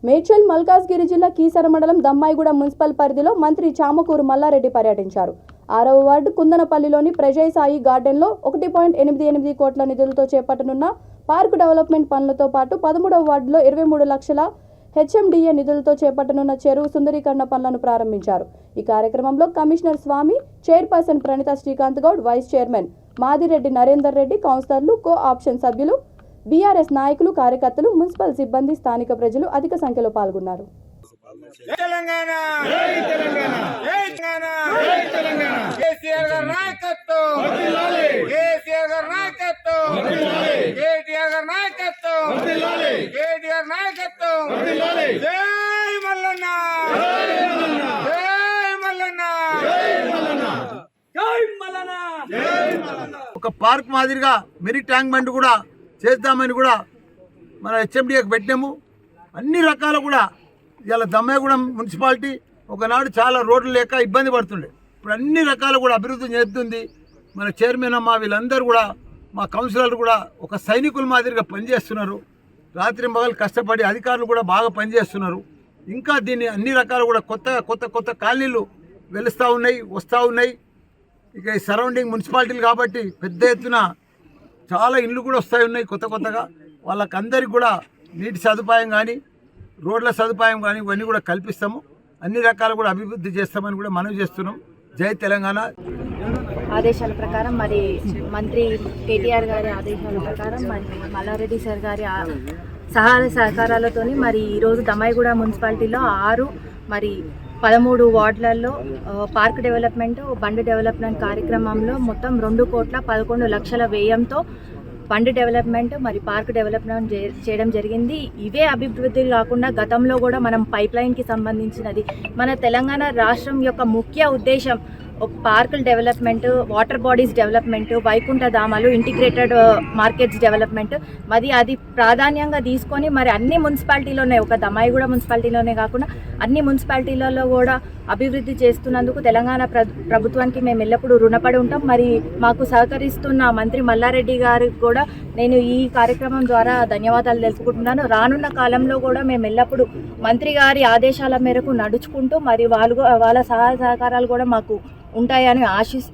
మేడ్చల్ మల్కాజ్గిరి జిల్లా కీసర మండలం దమ్మాయిగూడ మున్సిపల్ పరిధిలో మంత్రి చామకూరు మల్లారెడ్డి పర్యటించారు. 6వ వార్డు కుందనపల్లిలోని ప్రజయ్ సాయి గార్డెన్లో 1.88 కోట్ల నిధులతో చేపట్టనున్న పార్క్ డెవలప్మెంట్ పనులతో పాటు 13వ వార్డులో 23 లక్షల హెచ్ఎండిఏ నిధులతో చేపట్టనున్న చెరువు సుందరీకరణ పనులను ప్రారంభించారు. ఈ కార్యక్రమంలో commissioner Swami, chairperson Pranitha Srikanth Goud, vice chairman Madireddy Narender Reddy, కౌన్సిలర్లు, కో ఆప్షన్ సభ్యులు, బీఆర్ఎస్ నాయకులు, కార్యకర్తలు, మున్సిపల్ సిబ్బంది, స్థానిక ప్రజలు అధిక సంఖ్యలో పాల్గొన్నారు. ఒక పార్క్ మాదిరిగా మెరిట్ ట్యాంక్ బండ్ కూడా చేద్దామని కూడా మన హెచ్ఎండిఏకి పెట్టినాము. అన్ని రకాల కూడా ఇలా దమ్మాయిగూడెం మున్సిపాలిటీ ఒకనాడు చాలా రోడ్లు లేక ఇబ్బంది పడుతుండే. ఇప్పుడు అన్ని రకాలు కూడా అభివృద్ధి చేస్తుంది. మన చైర్మన్ అమ్మ వీళ్ళందరూ కూడా, మా కౌన్సిలర్లు కూడా ఒక సైనికుల మాదిరిగా పనిచేస్తున్నారు. రాత్రి మగలు కష్టపడి అధికారులు కూడా బాగా పనిచేస్తున్నారు. ఇంకా దీన్ని అన్ని రకాలు కూడా కొత్త కాలనీలు వెలుస్తూ ఉన్నాయి, వస్తూ ఉన్నాయి. ఇక ఈ సరౌండింగ్ మున్సిపాలిటీలు కాబట్టి పెద్ద ఎత్తున చాలా ఇండ్లు కూడా ఉన్నాయి కొత్తగా. వాళ్ళకందరికి కూడా నీటి సదుపాయం కానీ, రోడ్ల సదుపాయం కానీ ఇవన్నీ కూడా కల్పిస్తాము. అన్ని రకాలు కూడా అభివృద్ధి చేస్తామని కూడా మనవి చేస్తున్నాం. జై తెలంగాణ. ఆదేశాల ప్రకారం మరి మంత్రి కేటీఆర్ గారి ఆదేశాల ప్రకారం మరి మల్లారెడ్డి సార్ గారి సహాయ సహకారాలతోని మరి ఈరోజు దమ్మాయిగూడ మున్సిపాలిటీలో 13 వార్డులలో పార్క్ డెవలప్మెంట్, బండ్ డెవలప్మెంట్ కార్యక్రమంలో మొత్తం 2,11 లక్షల వ్యయంతో బండ్ డెవలప్మెంట్ మరి పార్క్ డెవలప్మెంట్ చేయడం జరిగింది. ఇవే అభివృద్ధి కాకుండా గతంలో కూడా మనం పైప్ లైన్కి సంబంధించినది మన తెలంగాణ రాష్ట్రం యొక్క ముఖ్య ఉద్దేశం ఒక పార్కుల డెవలప్మెంట్, వాటర్ బాడీస్ డెవలప్మెంట్, వైకుంఠ ధామాలు, ఇంటిగ్రేటెడ్ మార్కెట్స్ డెవలప్మెంట్ మరి అది ప్రాధాన్యంగా తీసుకొని మరి అన్ని మున్సిపాలిటీలోనే, ఒక దమ్మాయిగూడ మున్సిపాలిటీలోనే కాకుండా అన్ని మున్సిపాలిటీలలో కూడా అభివృద్ధి చేస్తున్నందుకు తెలంగాణ ప్రభుత్వానికి మేము ఎల్లప్పుడూ రుణపడి ఉంటాం. మరి మాకు సహకరిస్తున్న మంత్రి మల్లారెడ్డి గారికి కూడా నేను ఈ కార్యక్రమం ద్వారా ధన్యవాదాలు తెలుసుకుంటున్నాను. రానున్న కాలంలో కూడా మేము ఎల్లప్పుడూ మంత్రి గారి ఆదేశాల మేరకు నడుచుకుంటూ మరి వాళ్ళ సహాయ సహకారాలు కూడా మాకు ఉంటాయని ఆశిస్తూ